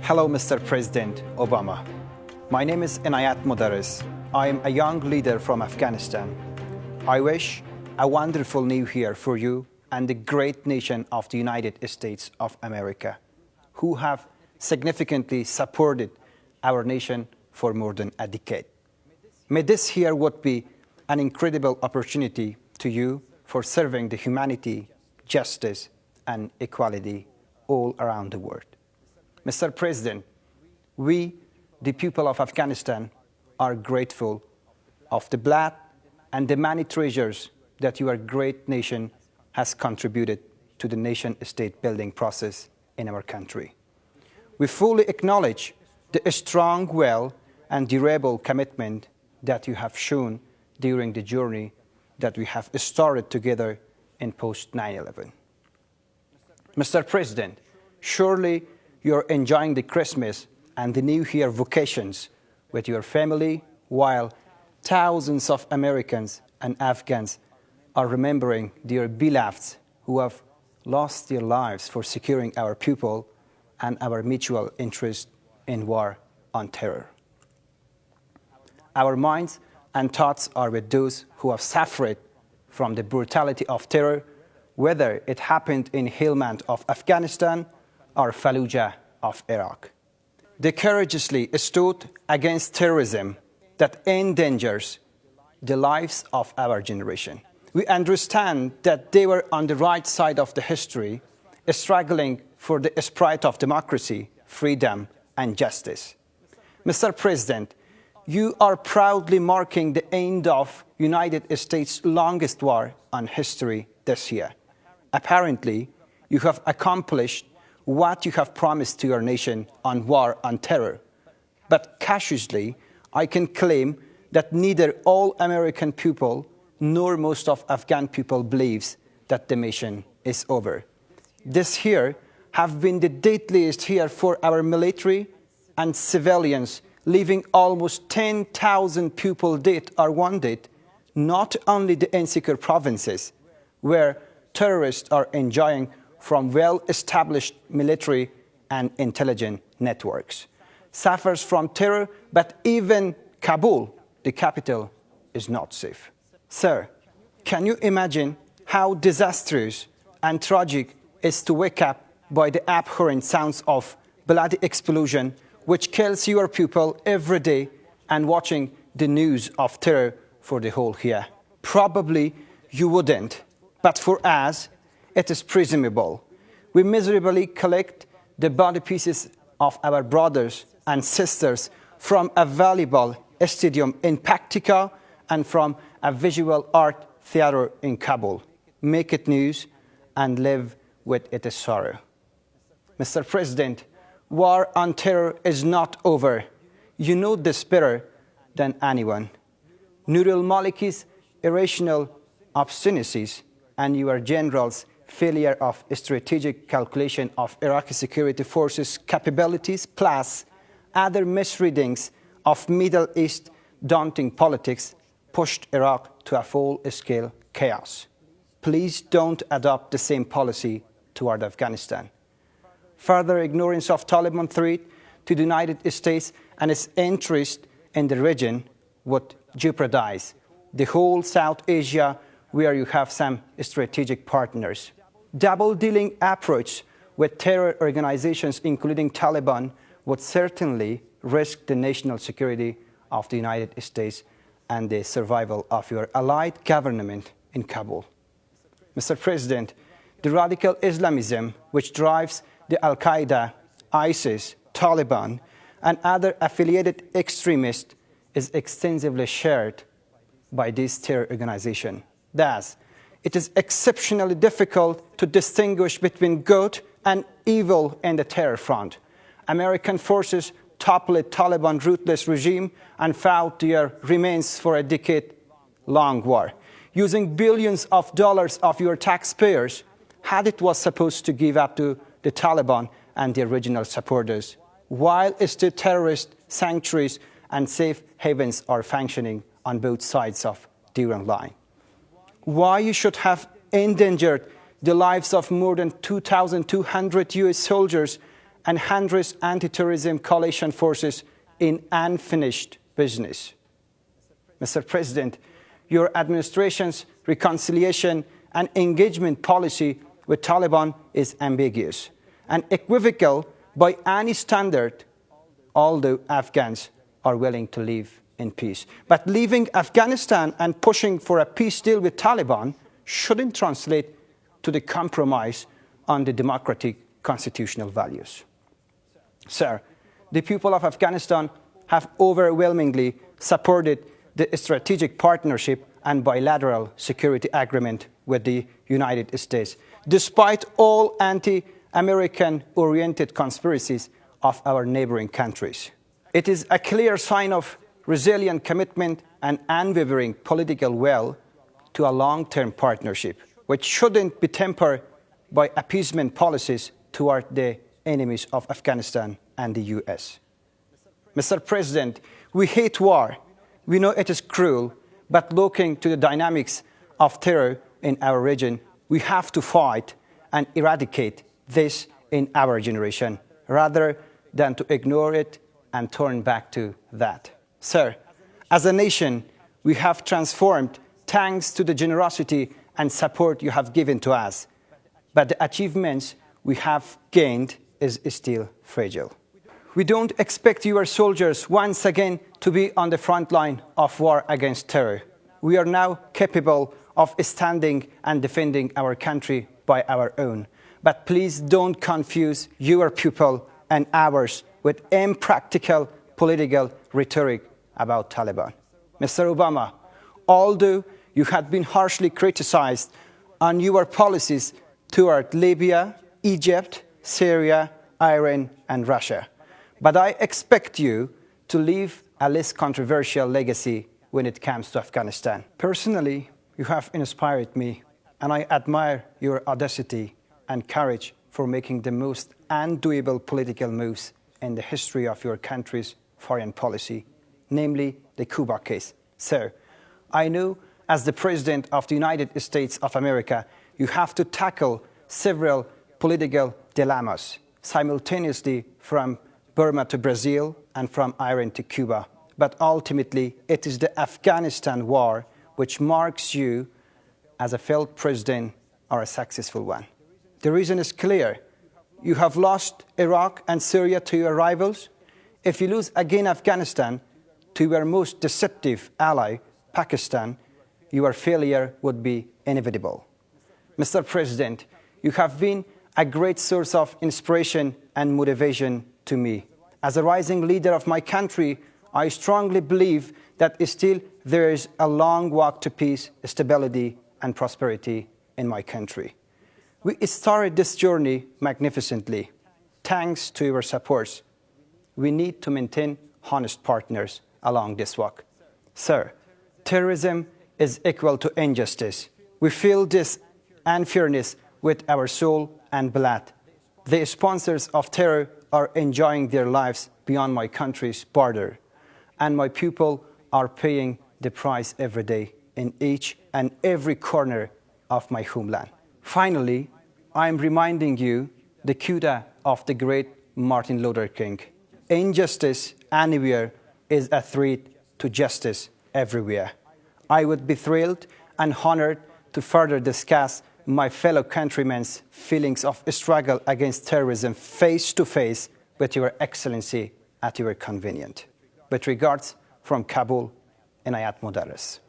Hello, Mr. President Obama. My name is Inayat Mudaris. I am a young leader from Afghanistan. I wish a wonderful new year for you and the great nation of the United States of America, who have significantly supported our nation for more than a decade. May this year would be an incredible opportunity to you for serving the humanity, justice, and equality all around the world. Mr. President, we, the people of Afghanistan, are grateful of the blood and the many treasures that your great nation has contributed to the nation-state building process in our country. We fully acknowledge the strong will and durable commitment that you have shown during the journey that we have started together in post-9/11. Mr. President, surely you're enjoying the Christmas and the New Year vacations with your family, while thousands of Americans and Afghans are remembering their beloveds who have lost their lives for securing our people and our mutual interest in war on terror. Our minds and thoughts are with those who have suffered from the brutality of terror, whether it happened in Helmand of Afghanistan or Fallujah of Iraq. They courageously stood against terrorism that endangers the lives of our generation. We understand that they were on the right side of the history, struggling for the spirit of democracy, freedom, and justice. Mr. President, you are proudly marking the end of United States' longest war on history this year. Apparently, you have accomplished what you have promised to your nation on war on terror. But cautiously, I can claim that neither all American people nor most of Afghan people believes that the mission is over. This year have been the deadliest year for our military and civilians, leaving almost 10,000 people dead or wounded, not only the insecure provinces, where terrorists are enjoying from well-established military and intelligence networks, suffers from terror, but even Kabul, the capital, is not safe. Sir, can you imagine how disastrous and tragic it is to wake up by the abhorrent sounds of bloody explosion, which kills your people every day, and watching the news of terror for the whole year? Probably you wouldn't, but for us, it is presumable. We miserably collect the body pieces of our brothers and sisters from a valuable stadium in Paktika and from a visual art theater in Kabul. Make it news and live with its sorrow. Mr. President, war on terror is not over. You know this better than anyone. Nur al-Maliki's irrational obstinacies and your general's failure of strategic calculation of Iraqi security forces' capabilities, plus other misreadings of Middle East daunting politics, pushed Iraq to a full-scale chaos. Please don't adopt the same policy toward Afghanistan. Further ignorance of Taliban threat to the United States and its interest in the region would jeopardize the whole South Asia, where you have some strategic partners. Double-dealing approach with terror organizations, including Taliban, would certainly risk the national security of the United States and the survival of your allied government in Kabul. Mr. President, the radical Islamism which drives the Al-Qaeda, ISIS, Taliban, and other affiliated extremists is extensively shared by these terror organizations. Thus, it is exceptionally difficult to distinguish between good and evil in the terror front. American forces toppled Taliban ruthless regime and fought their remains for a decade-long war, using billions of dollars of your taxpayers, had it was supposed to give up to the Taliban and their regional supporters, while still terrorist sanctuaries and safe havens are functioning on both sides of the Iran line. Why you should have endangered the lives of more than 2,200 US soldiers and hinders anti-terrorism coalition forces in unfinished business. Mr. President, your administration's reconciliation and engagement policy with Taliban is ambiguous and equivocal by any standard, although Afghans are willing to live in peace. But leaving Afghanistan and pushing for a peace deal with Taliban shouldn't translate to the compromise on the democratic constitutional values. Sir, the people of Afghanistan have overwhelmingly supported the strategic partnership and bilateral security agreement with the United States, despite all anti-American oriented conspiracies of our neighboring countries. It is a clear sign of resilient commitment and unwavering political will to a long-term partnership, which shouldn't be tempered by appeasement policies toward the enemies of Afghanistan and the US. Mr. President, we hate war. We know it is cruel, but looking to the dynamics of terror in our region, we have to fight and eradicate this in our generation, rather than to ignore it and turn back to that. Sir, as a nation, we have transformed thanks to the generosity and support you have given to us, but the achievements we have gained is still fragile. We don't expect your soldiers once again to be on the front line of war against terror. We are now capable of standing and defending our country by our own. But please don't confuse your people and ours with impractical political rhetoric about Taliban. Mr. Obama, although you had been harshly criticized on your policies toward Libya, Egypt, Syria, Iran, and Russia, but I expect you to leave a less controversial legacy when it comes to Afghanistan. Personally, you have inspired me, and I admire your audacity and courage for making the most undoable political moves in the history of your country's foreign policy, namely the Cuba case. Sir, I know as the President of the United States of America, you have to tackle several political dilemmas simultaneously from Burma to Brazil and from Iran to Cuba. But ultimately, it is the Afghanistan war which marks you as a failed president or a successful one. The reason is clear. You have lost Iraq and Syria to your rivals. If you lose again Afghanistan to your most deceptive ally, Pakistan, your failure would be inevitable. Mr. President, you have been a great source of inspiration and motivation to me. As a rising leader of my country, I strongly believe that still there is a long walk to peace, stability, and prosperity in my country. We started this journey magnificently. Thanks to your supports, we need to maintain honest partners along this walk. Sir, terrorism is equal to injustice. We feel this unfairness with our soul and blood. The sponsors of terror are enjoying their lives beyond my country's border, and my people are paying the price every day in each and every corner of my homeland. Finally, I am reminding you the quote of the great Martin Luther King: "Injustice anywhere is a threat to justice everywhere." I would be thrilled and honored to further discuss my fellow countrymen's feelings of struggle against terrorism face to face with Your Excellency at your convenience. With regards from Kabul, Inayat Mudarris.